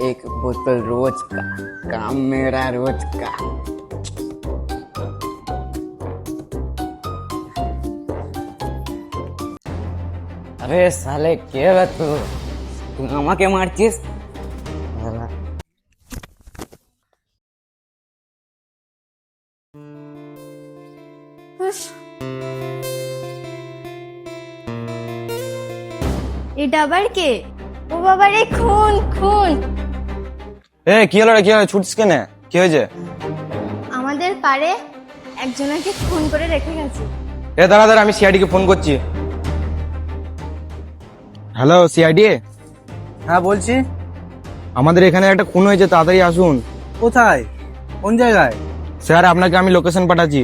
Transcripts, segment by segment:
एक बोतल रोज का, काम मेरा रोज का। अरे साले কে রে তুই আমাকে মারছিস? এটা আবার কে? ও বাবা রে, খুন খুন! কি হলো রে, কি হলো, ছুটছিস কেন? কি হয়েছে? আমাদের পাড়ে একজনকে খুন করে রেখে গেছে। দাঁড়া দাঁড়া, আমি সিআইডি কে ফোন করছি। Hello CID. হ্যাঁ বলছি। আমাদের এখানে একটা খুন হয়েছে, তাড়াতাড়ি আসুন। কোথায়? কোন জায়গায়? স্যার আপনাকে আমি লোকেশন পাঠাচ্ছি।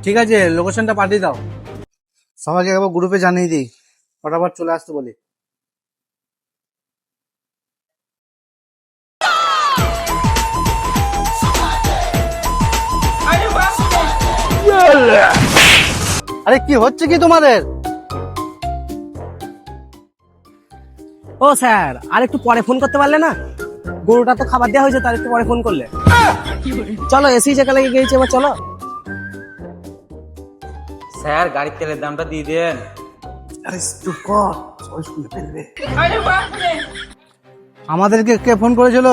ঠিক আছে, লোকেশনটা পাঠিয়ে দাও। সবাইকে একবার গ্রুপে জানিয়ে দিই, ফটাফট চলে আসতে বলি। আরে কি হচ্ছে কি তোমাদের? ও স্যার, আর একটু পরে ফোন করতে পারলে না? গরুটা তো খাবার দেওয়া হয়েছে, তার একটু পরে ফোন করলে। চলো, এসি জায়গা লেগে গিয়েছে, এবার চলো। স্যার গাড়ির তেলের দামটা দিয়ে দেন। আরে চুপ কর, সবাই শুনে ফেলবে। আমাদেরকে কে ফোন করেছিল?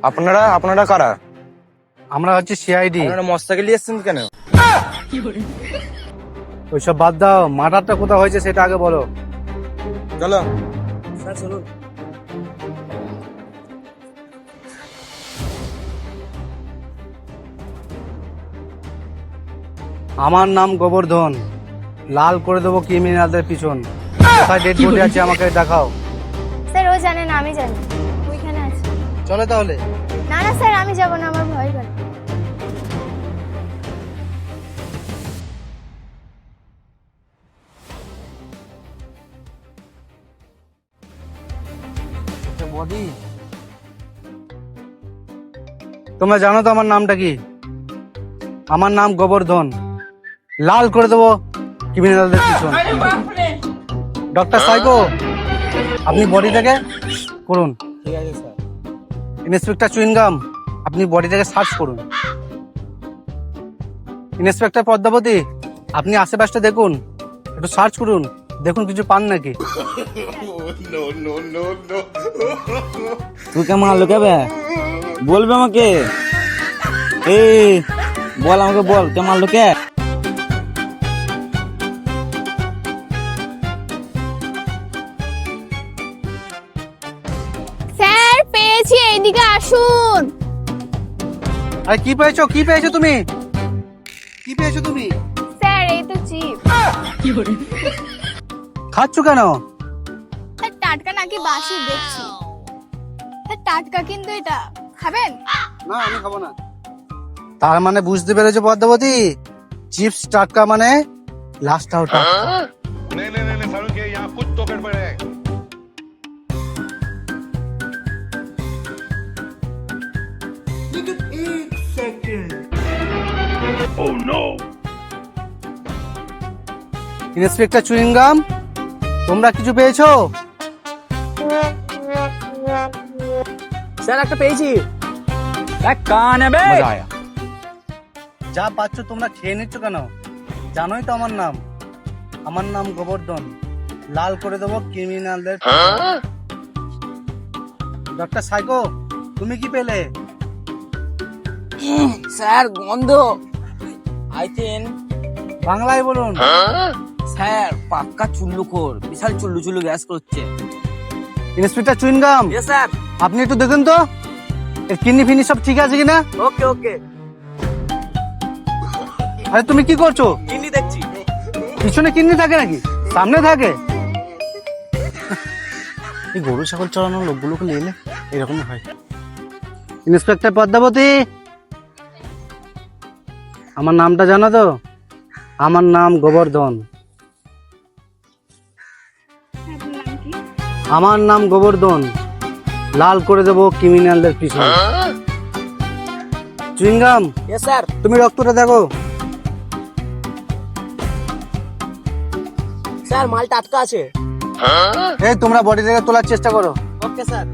আপনারা কারা? আমরা হচ্ছে সিআইডি। আপনারা মোটরসাইকেল নিয়ে এসেছেন কেন? ওইসব বাদ দাও, মার্ডারটা কোথায় হয়েছে সেটা আগে বলো। চলো স্যার চলুন। আমার নাম গোবর্ধন, লাল করে দেবো ক্রিমিনালদের পিছন। কোথায় ডেড বডি আছে আমাকে দেখাও। স্যার ও জানে না, আমি জানি। ওইখানে আছে। চলে তাহলে। না না স্যার, আমি যাব না, আমার ভয় করে। বডি, তোমরা জানো তো আমার নামটা কি? আমার নাম গোবর্ধন, লাল করে দেবো ক্রিমিনালদের পিছন। ডক্টর সাইকো, আপনি বডিটাকে করুন। ঠিক আছে স্যার। ইন্সপেক্টর চুইনগাম, আপনি বডিটাকে সার্চ করুন। ইন্সপেক্টর পদ্মাবতী, আপনি আশেপাশটা দেখুন, একটু সার্চ করুন, দেখুন কিছু পান নাকি। তুই কে মারলো কে বে? বলবে আমাকে। এই বল, আমাকে বল, কে মারলো কে? স্যার পেয়েছি, এইদিকে আসুন। আরে কি পেয়েছো, কি পেয়েছো তুমি? কি পেয়েছো তুমি? স্যার এই তো চিপ। খাচ্ছ কেন? স্যার টাটকা নাকি বাসি দেখছি। স্যার টাটকা কিন্তু এটা, খাবেন? না আমি খাবো না। তার মানে বুঝতে পেরেছো পদ্মাবতী, চিপস টাটকা মানে লাস্টটাও টাটকা। नहीं नहीं नहीं सारुण के यहाँ कुछ तो गड़बड़ है। ইন্সপেক্টর চুইংগাম, তোমরা কিছু পেয়েছো? স্যার একটা পেয়েছি। মজা আয়া। যা পাচ্ছ তোমরা খেয়ে নিচ্ছ কেন? জানোই তো আমার নাম। আমার নাম গোবর্ধন, লাল করে দেবো ক্রিমিনালদের। ডক্টর সাইকো, তুমি কি পেলে? স্যার গন্ধ। আই থিঙ্ক বাংলায় বলুন। স্যার পাক্কা চুল্লুখোর, বিশাল চুল্লু চুল্লু গ্যাস করছে। Inspector chewing gum, yes sir. আপনি একটু দেখুন তো এর কিডনি ফিনি সব ঠিক আছে কিনা। ওকে ওকে, আরে তুমি কি করছো? কিডনি দেখছি। পিছনে কিডনি থাকে নাকি, সামনে থাকে? এই গরু ছাগল চড়ানোর লোকগুলোকে নিয়ে এরকম হয়। ইন্সপেক্টর পদ্মাবতী, আমার নামটা জানো তো? আমার নাম গোবর্ধন। আমার নাম গোবর্ধন, লাল করে দেবো ক্রিমিনালদের পিছনে। Chewing gum, yes sir. তুমি রক্তটা দেখো। স্যার মাল টাটকা আছে। এই তোমরা বডি থেকে তোলার চেষ্টা করো। Okay sir.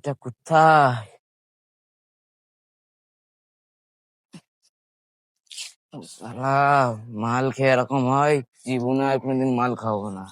এটা কোথায়? শালা, মাল খেয়ে এরকম হয়, জীবনে আর কোনোদিন মাল খাবো না।